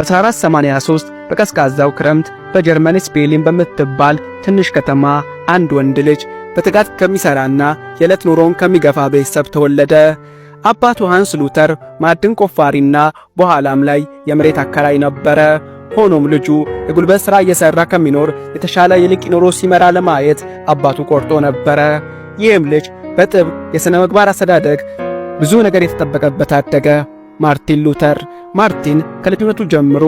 በ1483 በቀዝቃዛው ክረምት በጀርመን ስፔሊን በምትባል ትንሽ ከተማ አንድ ወንድ ልጅ በትጋት ከሚሰራና የዕለት ኑሮውን ከሚገፋ ቤተሰብ ተወለደ። አባቱ ሃንስ ሉተር ማዕድን ቆፋሪና በኋላም ላይ የመሬት አከራይ ነበረ። ሆኖም ልጁ የጉልበት ሥራ እየሠራ ከሚኖር የተሻለ የልቅ ኑሮ ሲመራ ለማየት አባቱ ቆርጦ ነበረ። ይህም ልጅ በጥብቅ የሥነ ምግባር አስተዳደግ ብዙ ነገር የተጠበቀበት አደገ። ማርቲን ሉተር ማርቲን ከልጅነቱ ጀምሮ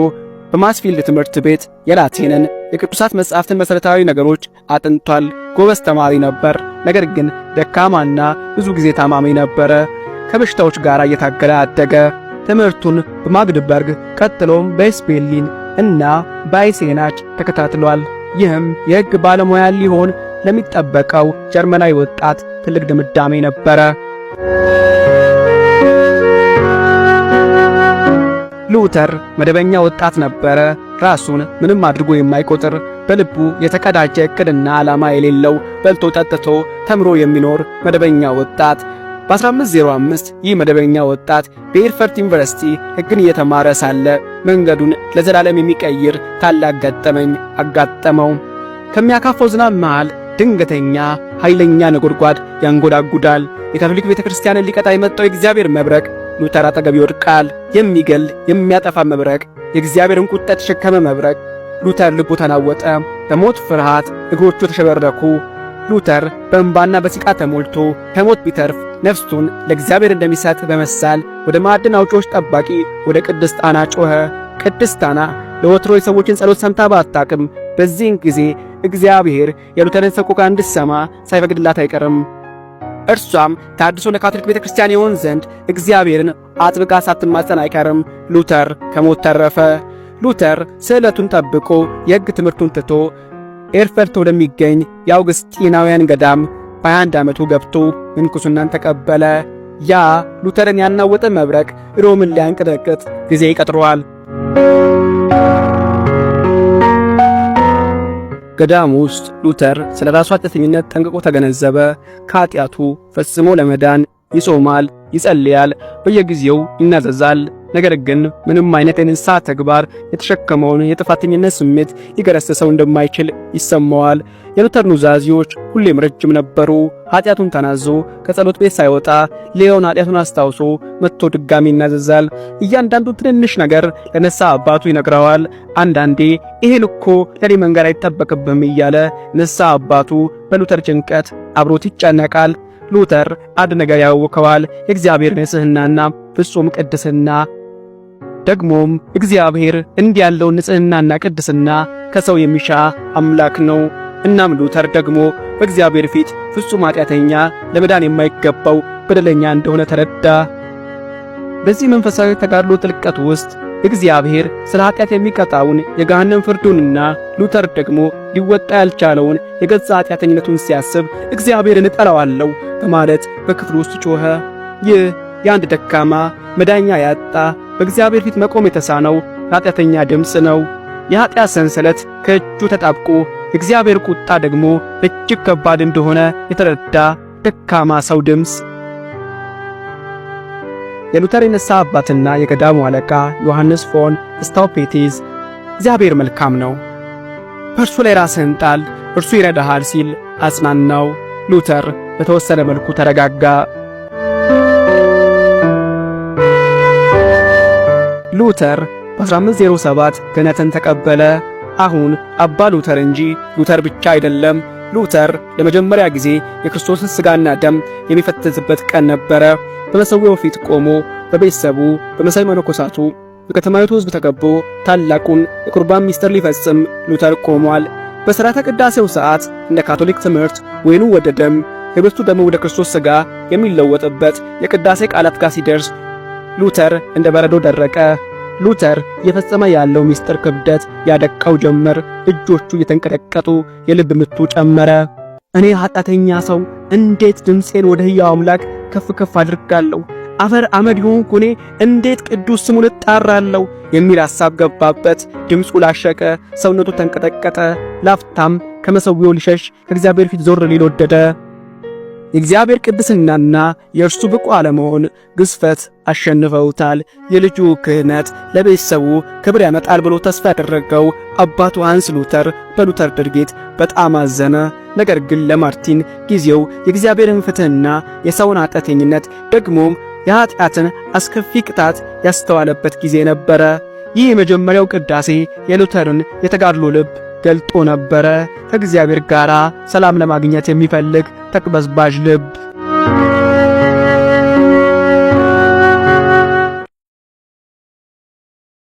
በማስፊልድ ትምህርት ቤት የላቲንን የቅዱሳት መጻሕፍትን መሠረታዊ ነገሮች አጥንቷል። ጎበዝ ተማሪ ነበር። ነገር ግን ደካማና ብዙ ጊዜ ታማሚ ነበረ። ከበሽታዎች ጋር እየታገለ አደገ። ትምህርቱን በማግድበርግ ቀጥሎም በስፔሊን እና በአይሴናች ተከታትሏል። ይህም የሕግ ባለሙያ ሊሆን ለሚጠበቀው ጀርመናዊ ወጣት ትልቅ ድምዳሜ ነበረ። ሉተር መደበኛ ወጣት ነበረ። ራሱን ምንም አድርጎ የማይቆጥር በልቡ የተቀዳጀ ዕቅድና ዓላማ የሌለው በልቶ ጠጥቶ ተምሮ የሚኖር መደበኛ ወጣት። በ1505 ይህ መደበኛ ወጣት በኤርፈርት ዩኒቨርሲቲ ሕግን እየተማረ ሳለ መንገዱን ለዘላለም የሚቀይር ታላቅ ገጠመኝ አጋጠመው። ከሚያካፋው ዝናብ መሃል ድንገተኛ ኃይለኛ ነጎድጓድ ያንጎዳጉዳል። የካቶሊክ ቤተክርስቲያንን ሊቀጣ የመጣው የእግዚአብሔር መብረቅ ሉተር አጠገብ ይወድቃል። የሚገል የሚያጠፋ መብረቅ፣ የእግዚአብሔርን ቁጣ የተሸከመ መብረቅ። ሉተር ልቡ ተናወጠ። በሞት ፍርሃት እግሮቹ ተሸበረኩ። ሉተር በእንባና በሲቃ ተሞልቶ ከሞት ቢተርፍ ነፍሱን ለእግዚአብሔር እንደሚሰጥ በመሳል ወደ ማዕድን አውጪዎች ጠባቂ ወደ ቅድስት አና ጮኸ። ቅድስት አና ለወትሮ የሰዎችን ጸሎት ሰምታ ባታቅም በዚህን ጊዜ እግዚአብሔር የሉተርን ሰቆቃ እንድትሰማ ሳይፈቅድላት አይቀርም። እርሷም ታድሶ ለካቶሊክ ቤተክርስቲያን ይሆን ዘንድ እግዚአብሔርን አጥብቃ ሳትማጸን አይቀርም። ሉተር ከሞት ተረፈ። ሉተር ስዕለቱን ጠብቆ የሕግ ትምህርቱን ትቶ ኤርፈርት ወደሚገኝ የአውግስጢናውያን ገዳም በ21 ዓመቱ ገብቶ ምንኩስናን ተቀበለ። ያ ሉተርን ያናወጠ መብረቅ ሮምን ሊያንቀጠቅጥ ጊዜ ይቀጥሯል። ገዳሙ ውስጥ ሉተር ስለ ራሱ ኃጢአተኝነት ጠንቅቆ ተገነዘበ። ከኃጢአቱ ፈጽሞ ለመዳን ይጾማል፣ ይጸልያል፣ በየጊዜው ይናዘዛል። ነገር ግን ምንም አይነት የንስሐ ተግባር የተሸከመውን የጥፋተኝነት ስሜት ሊገረስሰው እንደማይችል ይሰማዋል። የሉተር ኑዛዜዎች ሁሌም ረጅም ነበሩ። ኃጢአቱን ተናዞ ከጸሎት ቤት ሳይወጣ ሌላውን ኃጢአቱን አስታውሶ መጥቶ ድጋሚ ይናዘዛል። እያንዳንዱ ትንንሽ ነገር ለንስሐ አባቱ ይነግረዋል። አንዳንዴ ይሄን እኮ ለኔ መንገር አይጠበቅብህም እያለ ንስሐ አባቱ በሉተር ጭንቀት አብሮት ይጨነቃል። ሉተር አንድ ነገር ያውከዋል፣ የእግዚአብሔር ንጽሕናና ፍጹም ቅድስና። ደግሞም እግዚአብሔር እንዲህ ያለው ንጽሕናና ቅድስና ከሰው የሚሻ አምላክ ነው። እናም ሉተር ደግሞ በእግዚአብሔር ፊት ፍጹም ኃጢአተኛ፣ ለመዳን የማይገባው በደለኛ እንደሆነ ተረዳ። በዚህ መንፈሳዊ ተጋድሎ ጥልቀት ውስጥ እግዚአብሔር ስለ ኃጢአት የሚቀጣውን የገሃነም ፍርዱንና ሉተር ደግሞ ሊወጣ ያልቻለውን የገዛ ኃጢአተኝነቱን ሲያስብ እግዚአብሔርን እጠላዋለሁ በማለት በክፍሉ ውስጥ ጮኸ። ይህ የአንድ ደካማ መዳኛ ያጣ በእግዚአብሔር ፊት መቆም የተሳነው ኃጢአተኛ ድምፅ ነው። የኃጢአት ሰንሰለት ከእጁ ተጣብቆ የእግዚአብሔር ቁጣ ደግሞ እጅግ ከባድ እንደሆነ የተረዳ ደካማ ሰው ድምፅ። የሉተር የንስሐ አባትና የገዳሙ አለቃ ዮሐንስ ፎን ስታውፔቲዝ እግዚአብሔር መልካም ነው፣ በእርሱ ላይ ራስህን ጣል፣ እርሱ ይረዳሃል ሲል አጽናናው። ሉተር በተወሰነ መልኩ ተረጋጋ። ሉተር በ1507 ክህነትን ተቀበለ። አሁን አባ ሉተር እንጂ ሉተር ብቻ አይደለም። ሉተር ለመጀመሪያ ጊዜ የክርስቶስን ሥጋና ደም የሚፈትትበት ቀን ነበረ። በመሠዊያው ፊት ቆሞ በቤተሰቡ በመሳይ መነኮሳቱ በከተማይቱ ሕዝብ ተከቦ ታላቁን የቁርባን ሚስጥር ሊፈጽም ሉተር ቆሟል። በሥርዓተ ቅዳሴው ሰዓት እንደ ካቶሊክ ትምህርት ወይኑ ወደ ደም ህብስቱ ደግሞ ወደ ክርስቶስ ሥጋ የሚለወጥበት የቅዳሴ ቃላት ጋር ሲደርስ ሉተር እንደ በረዶ ደረቀ። ሉተር እየፈጸመ ያለው ሚስጥር ክብደት ያደቃው ጀመር። እጆቹ እየተንቀጠቀጡ የልብ ምቱ ጨመረ። እኔ ኃጢአተኛ ሰው እንዴት ድምፄን ወደ ሕያው አምላክ ከፍ ከፍ አድርጋለሁ? አፈር አመድ የሆንኩ እኔ እንዴት ቅዱስ ስሙን እጣራለሁ? የሚል ሐሳብ ገባበት። ድምፁ ላሸቀ፣ ሰውነቱ ተንቀጠቀጠ። ላፍታም ከመሠዊያው ሊሸሽ ከእግዚአብሔር ፊት ዞር ሊል ወደደ። የእግዚአብሔር ቅድስናና የእርሱ ብቁ አለመሆን ግዝፈት አሸንፈውታል። የልጁ ክህነት ለቤተሰቡ ክብር ያመጣል ብሎ ተስፋ ያደረገው አባቱ ሃንስ ሉተር በሉተር ድርጊት በጣም አዘነ። ነገር ግን ለማርቲን ጊዜው የእግዚአብሔርን ፍትሕና የሰውን ኃጢአተኝነት ደግሞም የኃጢአትን አስከፊ ቅጣት ያስተዋለበት ጊዜ ነበረ። ይህ የመጀመሪያው ቅዳሴ የሉተርን የተጋድሎ ልብ ገልጦ ነበረ። ከእግዚአብሔር ጋር ሰላም ለማግኘት የሚፈልግ ተቅበዝባዥ ልብ።